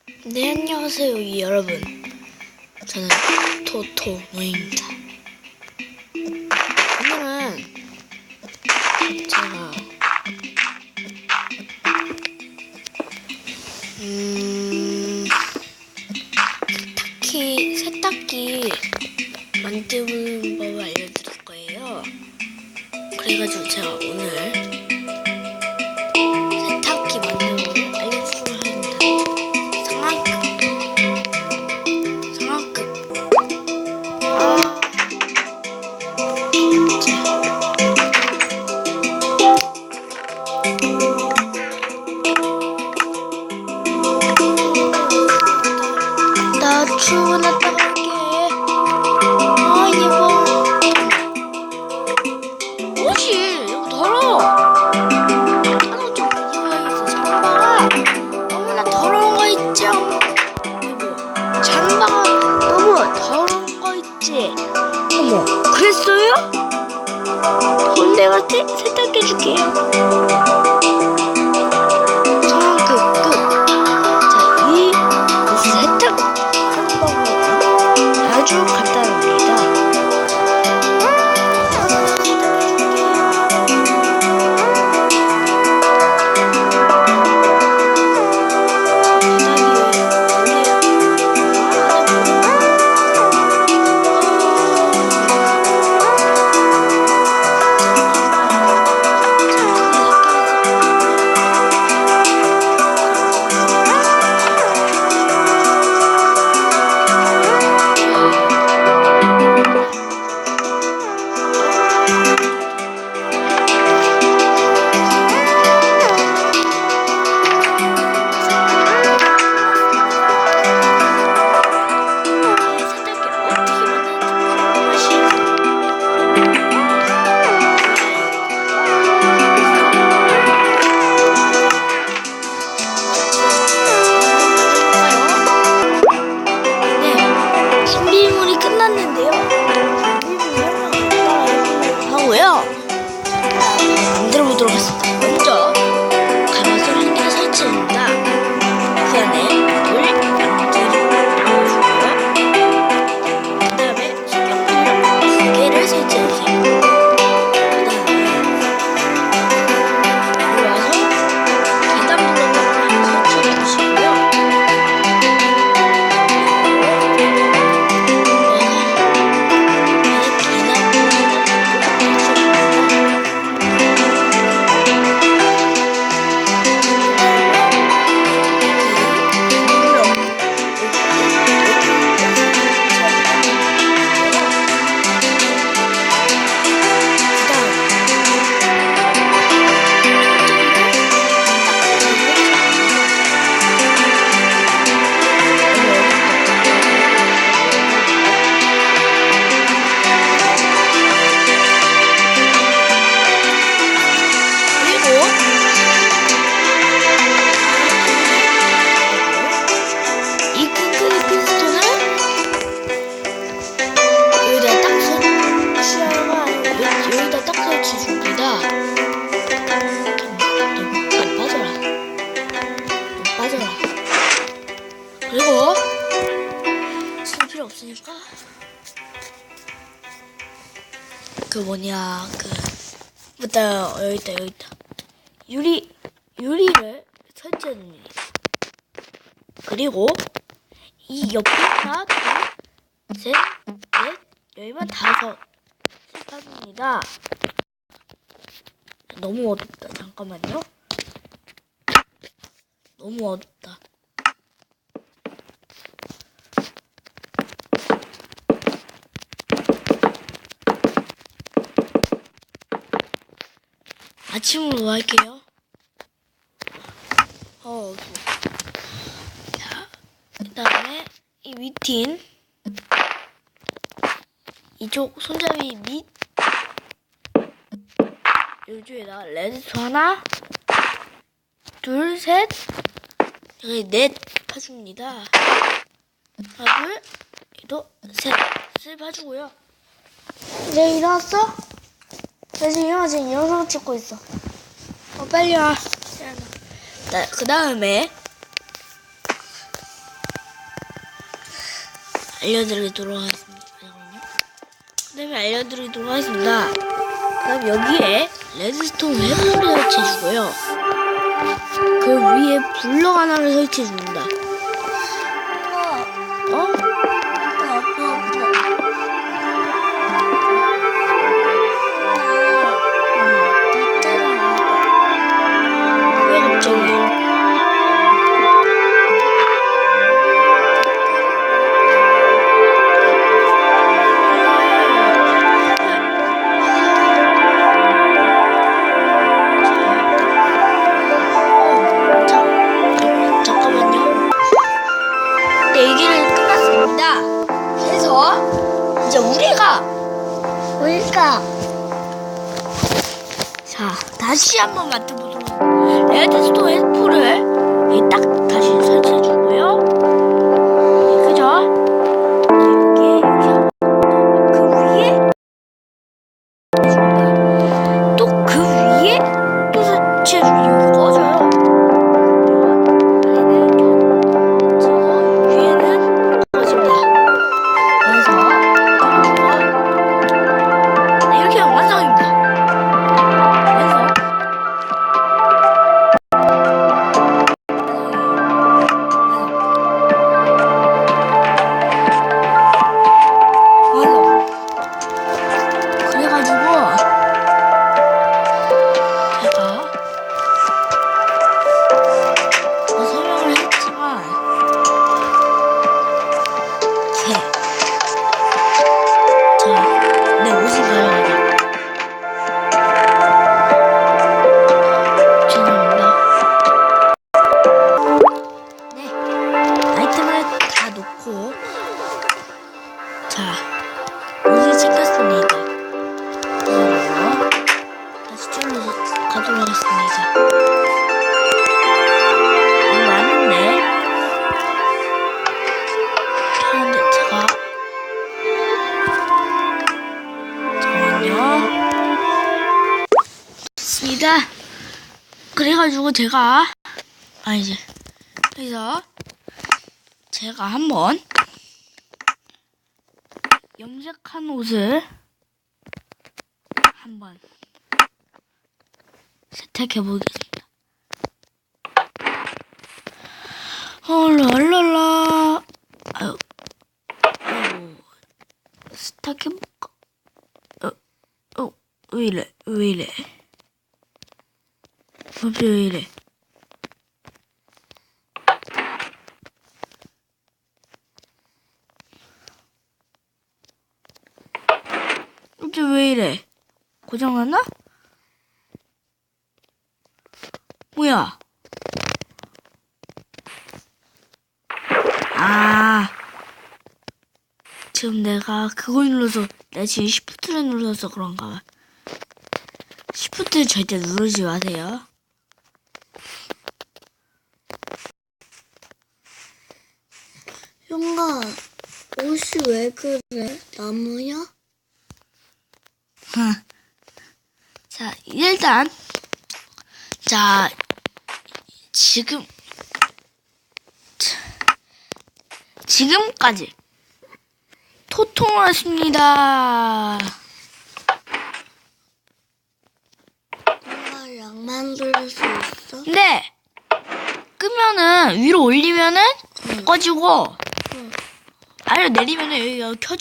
네, 안녕하세요, 여러분. 저는 토토노입니다. 오늘은 제가 세탁기 만드는 법을 알려드릴 거예요. 그래가지고 제가 오늘 세탁기 만드는 법을 알려드리려 합니다. 상하급. 나 출근했다 갈게. 이거 뭐지? 이거 더러워. 하나 좀 부숴야겠어. 장바가 너무나 더러운 거 있지? 이거 장바가 너무 더러운 거 있지? 어머, 그랬어요? 그럼 내가 세탁해 줄게요. 아주 간단합니다. 만들어 보도록 하겠습니다. 먼저 가마솥 한 개를 설치합니다. 그 안에 물, 양주를 넣어주고요. 그 다음에 식용유 두 개를 설치해주세요. 그 다음에 들어와서 계단 부분을 설치해주시고요. 그리고 쓸 필요 없으니까 여기 있다. 유리를 설치해 줍니다. 그리고 이 옆에 하나, 둘, 셋, 넷, 여기만 5 설치합니다. 너무 어둡다. 잠깐만요. 너무 어둡다. 아침으로 할게요. 어두워. 자, 그 다음에 이 밑인 이쪽 손잡이 밑 요쪽에다 레드스톤 하나, 둘, 셋, 여기 넷 파줍니다. 하나, 둘, 또 셋을 파주고요. 네, 일어났어? 나 지금 영상 찍고 있어. 빨리 와. 그 다음에 알려드리도록 하겠습니다. 잠깐만요. 그 다음에 알려드리도록 하겠습니다. 그 다음 여기에 레드스톤 횃불을 설치해주고요. 그 위에 블럭 하나를 설치해줍니다. 어? 왜 갑자기? 잠깐만요. 네, 얘기를 끝났습니다. 그래서 이제 우리가 자 다시 한번 맡아보도록 하겠습니다. 레드스톤 횃불을 딱 다시 설치해주고요. 네, 그죠? 이렇게 그 위에 또 그 위에 또 설치해주고 이거 꺼져요. 위에는 꺼집니다. 그래서 네, 이렇게 완성입니다. 그래서 그래가지고 제가 설명을 했지만 내 옷을 가려가지고 죄송합니다. 네, 아이템을 다 놓고 자 옷을 챙겼습니다. 그리고 다시 줄로 가도록 하겠습니다. 이거 많은데 그런데 제가 잠깐만요. 좋습니다. 그래가지고 제가 아니지 그래서 제가 한번 염색한 옷을 한번 세탁해 보겠습니다. 랄랄라. 아유, 세탁해 볼까? 왜 이래? 갑자기 왜 이래? 이게 왜 이래? 고장났나? 뭐야? 지금 내가 그걸 눌러서 내가 지금 시프트를 눌러서 그런가 봐. 시프트 절대 누르지 마세요. 형아, 옷이 왜 그래? 나무야? 자, 일단 자 지금까지 토통을 했습니다. 형아, 양 만들 수 있어? 근데 끄면은 위로 올리면은 꺼지고 아래로 내리면은 여기가 켜져.